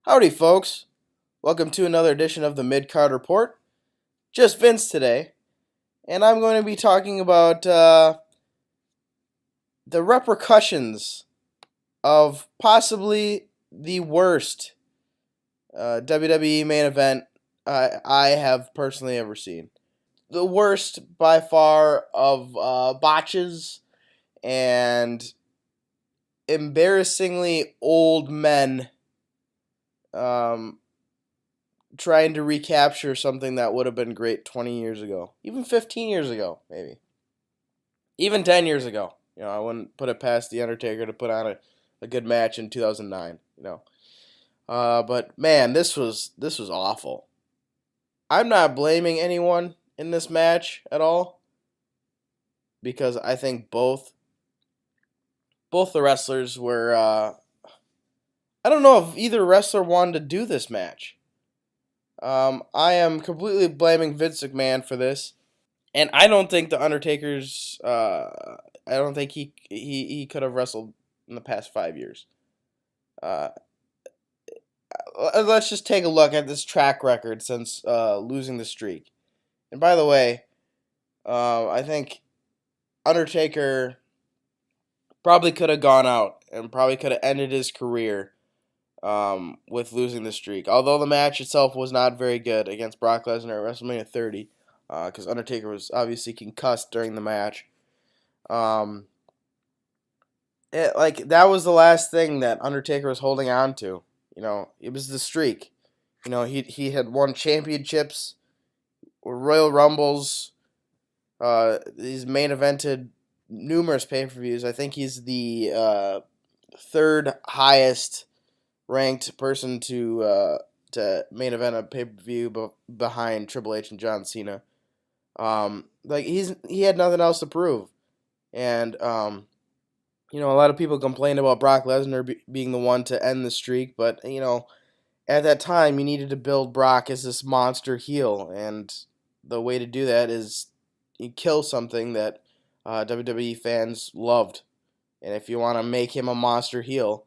Howdy, folks. Welcome to another edition of the Mid-Card Report. Just Vince today, and I'm going to be talking about the repercussions of possibly the worst WWE main event I have personally ever seen. The worst by far of botches and embarrassingly old men um, trying to recapture something that would have been great 20 years ago, even 15 years ago, maybe, even 10 years ago. I wouldn't put it past the Undertaker to put on a good match in 2009. But man, this was awful. I'm not blaming anyone in this match at all because I think both the wrestlers were. I don't know if either wrestler wanted to do this match. I am completely blaming Vince McMahon for this. And I don't think the Undertaker's. I don't think he could have wrestled in the past 5 years. Uh, let's just take a look at this track record since losing the streak. And by the way, I think Undertaker probably could have gone out and probably could have ended his career with losing the streak. Although the match itself was not very good against Brock Lesnar at WrestleMania 30, because Undertaker was obviously concussed during the match. Um, that was the last thing that Undertaker was holding on to. It was the streak. He had won championships, Royal Rumbles. He's main evented numerous pay per views. I think he's the third highest ranked person to main event a pay per view behind Triple H and John Cena. He had nothing else to prove, and a lot of people complained about Brock Lesnar being the one to end the streak, but at that time you needed to build Brock as this monster heel, and the way to do that is you kill something that WWE fans loved, and if you want to make him a monster heel,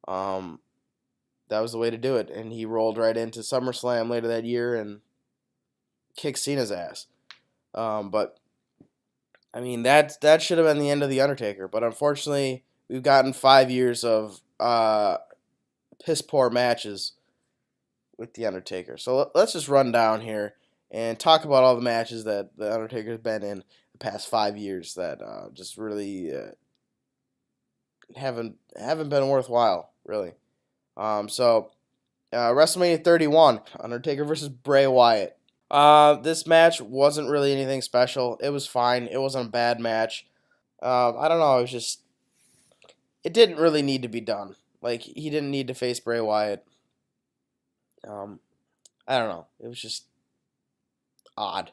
that was the way to do it. And he rolled right into SummerSlam later that year and kicked Cena's ass. But I mean, that should have been the end of the Undertaker. But unfortunately, we've gotten 5 years of piss poor matches with the Undertaker. So let's just run down here and talk about all the matches that the Undertaker's been in the past 5 years that just really haven't been worthwhile, really. WrestleMania 31, Undertaker versus Bray Wyatt. This match wasn't really anything special. It was fine. It wasn't a bad match. I don't know. It didn't really need to be done. Like, he didn't need to face Bray Wyatt. I don't know. It was just odd.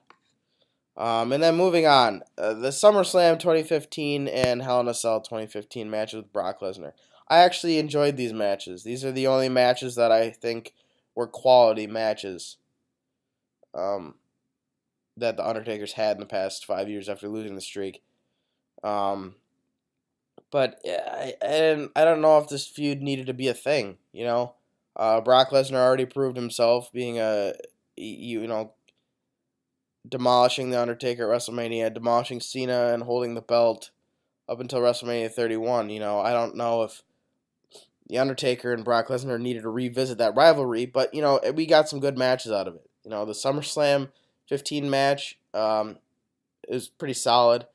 And then moving on, the SummerSlam 2015 and Hell in a Cell 2015 matches with Brock Lesnar. I actually enjoyed these matches. These are the only matches that I think were quality matches that the Undertaker's had in the past 5 years after losing the streak. But I don't know if this feud needed to be a thing. Brock Lesnar already proved himself being demolishing the Undertaker at WrestleMania, demolishing Cena and holding the belt up until WrestleMania 31. I don't know if the Undertaker and Brock Lesnar needed to revisit that rivalry, but we got some good matches out of it. The SummerSlam 15 match is pretty solid.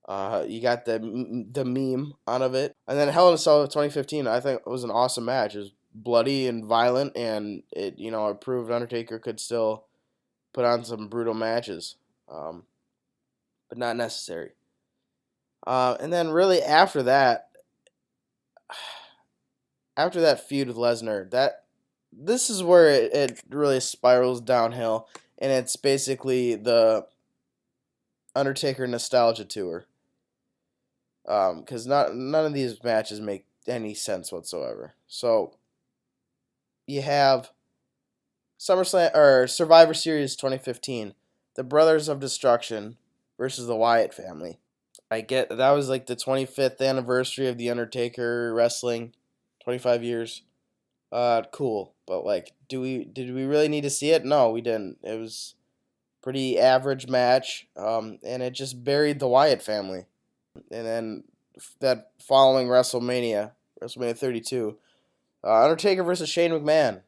You got the meme out of it, and then Hell in a Cell 2015. I think it was an awesome match. It was bloody and violent, and it proved Undertaker could still put on some brutal matches, but not necessary. And then really after that feud with Lesnar, this is where it really spirals downhill, and it's basically the Undertaker nostalgia tour. Because none of these matches make any sense whatsoever. So you have SummerSlam or Survivor Series 2015, the Brothers of Destruction versus the Wyatt family. I get that was like the 25th anniversary of the Undertaker wrestling, 25 years. cool. But like, did we really need to see it? No, we didn't. It was pretty average match. And it just buried the Wyatt family. And then that following WrestleMania 32, Undertaker versus Shane McMahon.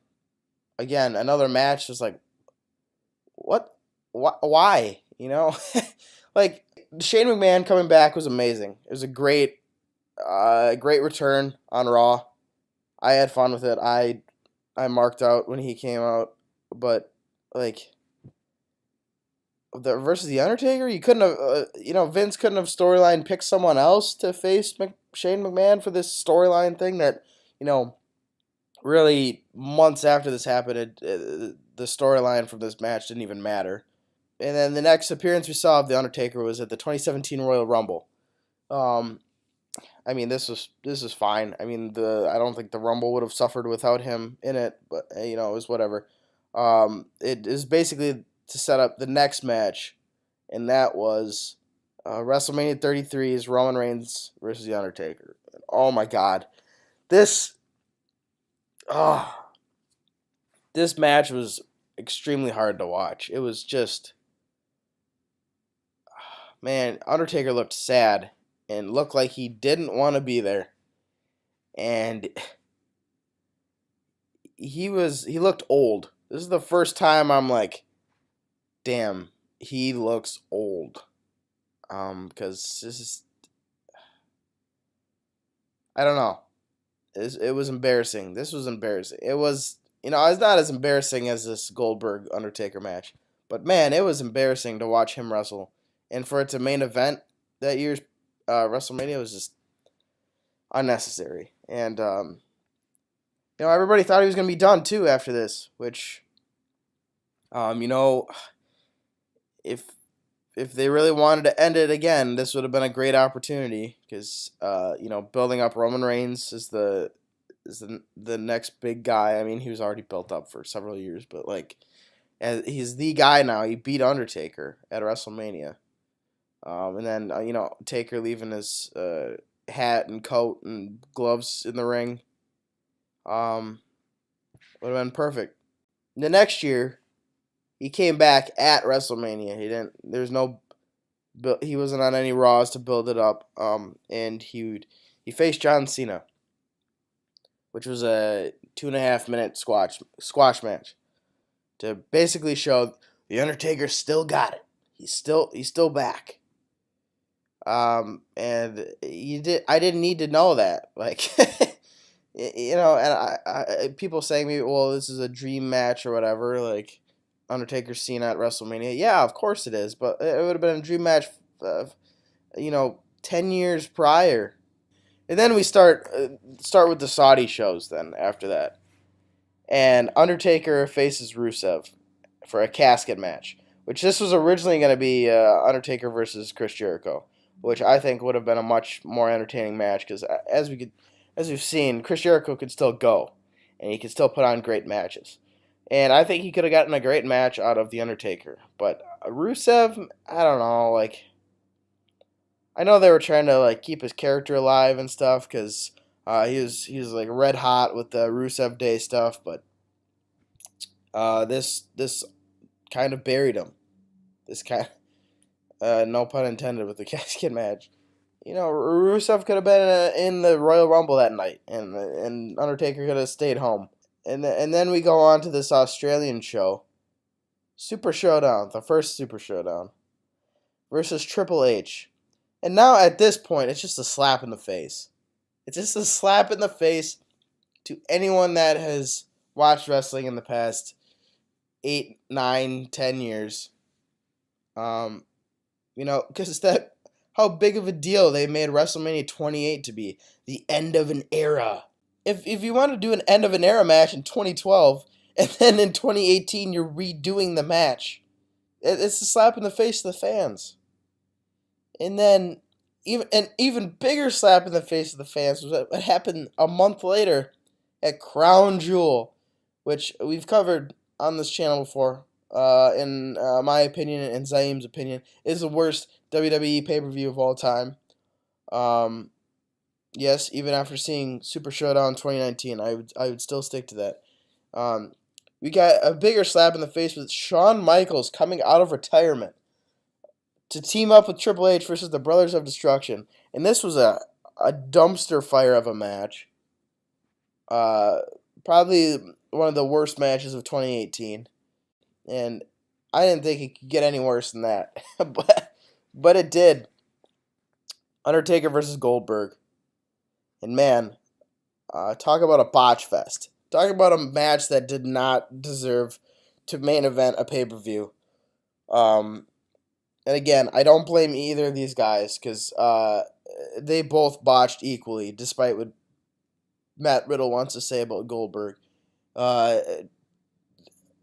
Again, another match. Was like, what? Why? Like Shane McMahon coming back was amazing. It was a great return on Raw. I had fun with it. I marked out when he came out, but like the versus the Undertaker, you couldn't have, Vince couldn't have storyline picked someone else to face Shane McMahon for this storyline thing that, you know, really months after this happened, the storyline from this match didn't even matter. And then the next appearance we saw of the Undertaker was at the 2017 Royal Rumble. Um, I mean, this is fine. I mean, I don't think the Rumble would have suffered without him in it, but it was whatever. It is basically to set up the next match, and that was WrestleMania 33's Roman Reigns versus the Undertaker. Oh my God, this oh, this match was extremely hard to watch. It was just, man, Undertaker looked sad and looked like he didn't want to be there, and he looked old. This is the first time I'm like, damn, he looks old. Because this is, I don't know. It was embarrassing. This was embarrassing. It was, it's not as embarrassing as this Goldberg Undertaker match, but man, it was embarrassing to watch him wrestle, and for it to main event that year's WrestleMania was just unnecessary. And everybody thought he was gonna be done too after this, which, you know, if they really wanted to end it again, this would have been a great opportunity because building up Roman Reigns is the next big guy. I mean, he was already built up for several years, but like, he's the guy now. He beat Undertaker at WrestleMania, and then Taker leaving his hat and coat and gloves in the ring. Would have been perfect. The next year, he came back at WrestleMania. He wasn't on any Raws to build it up. And he faced John Cena, which was a 2.5 minute squash match to basically show the Undertaker still got it. He's still back. And I didn't need to know that, like, and I people saying me, well, this is a dream match or whatever, like Undertaker Cena at WrestleMania. Yeah, of course it is, but it would have been a dream match, 10 years prior. And then we start with the Saudi shows. Then after that, and Undertaker faces Rusev for a casket match, which this was originally going to be Undertaker versus Chris Jericho, which I think would have been a much more entertaining match because as we've seen, Chris Jericho could still go, and he could still put on great matches. And I think he could have gotten a great match out of The Undertaker. But Rusev, I don't know, like, I know they were trying to like keep his character alive and stuff because he was like red hot with the Rusev Day stuff, but this kind of buried him. This kind, no pun intended, with the casket match. Rusev could have been in the Royal Rumble that night, and Undertaker could have stayed home. And then we go on to this Australian show, Super Showdown, the first Super Showdown, versus Triple H. And now at this point, it's just a slap in the face. It's just a slap in the face to anyone that has watched wrestling in the past 8, 9, 10 years. Because how big of a deal they made WrestleMania 28 to be, the end of an era. If you want to do an end of an era match in 2012, and then in 2018 you're redoing the match, it's a slap in the face to the fans. And then an even bigger slap in the face of the fans was what happened a month later at Crown Jewel, which we've covered on this channel before. In my opinion and Zaim's opinion, is the worst WWE pay-per-view of all time. Yes, even after seeing Super Showdown 2019, I would still stick to that. Um, we got a bigger slap in the face with Shawn Michaels coming out of retirement to team up with Triple H versus the Brothers of Destruction, and this was a dumpster fire of a match. Uh, Probably one of the worst matches of 2018, and I didn't think it could get any worse than that, but it did. Undertaker versus Goldberg, and man, talk about a botch fest. Talk about a match that did not deserve to main event a pay per view. Um, and again, I don't blame either of these guys because they both botched equally, despite what Matt Riddle wants to say about Goldberg. Uh,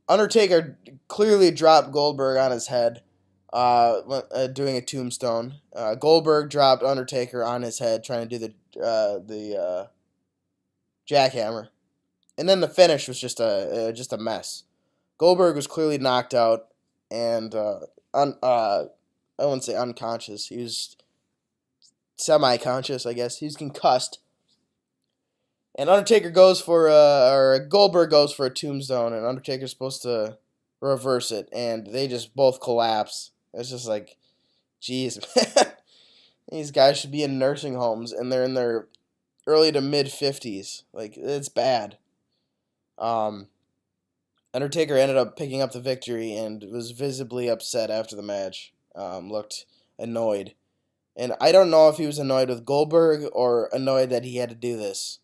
Undertaker clearly dropped Goldberg on his head, doing a tombstone. Goldberg dropped Undertaker on his head, trying to do the jackhammer, and then the finish was just a mess. Goldberg was clearly knocked out, and I wouldn't say unconscious. He was semi-conscious, I guess. He was concussed. And Undertaker goes for or Goldberg goes for a tombstone, and Undertaker's supposed to reverse it, and they just both collapse. It's just like, jeez, man. These guys should be in nursing homes, and they're in their early to mid 50s. Like, it's bad. Um, Undertaker ended up picking up the victory and was visibly upset after the match. Looked annoyed. And I don't know if he was annoyed with Goldberg or annoyed that he had to do this.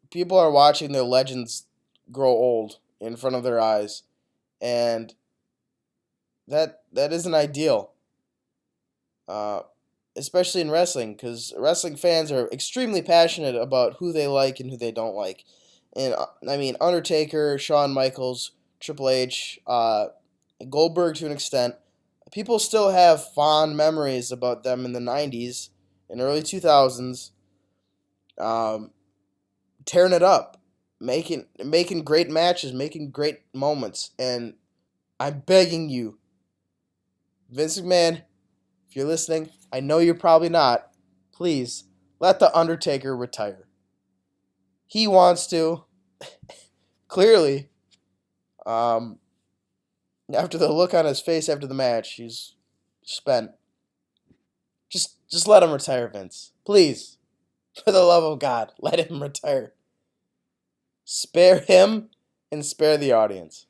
People are watching their legends grow old in front of their eyes, and that isn't ideal. Uh, Especially in wrestling, because wrestling fans are extremely passionate about who they like and who they don't like. And I mean, Undertaker, Shawn Michaels, Triple H, Goldberg to an extent. People still have fond memories about them in the 90s and early 2000s, um, tearing it up, making great matches, making great moments. And I'm begging you, Vince McMahon, if you're listening, I know you're probably not. Please let The Undertaker retire. He wants to, clearly. Um, After the look on his face after the match, he's spent. Just let him retire, Vince. Please. For the love of God, let him retire. Spare him and spare the audience.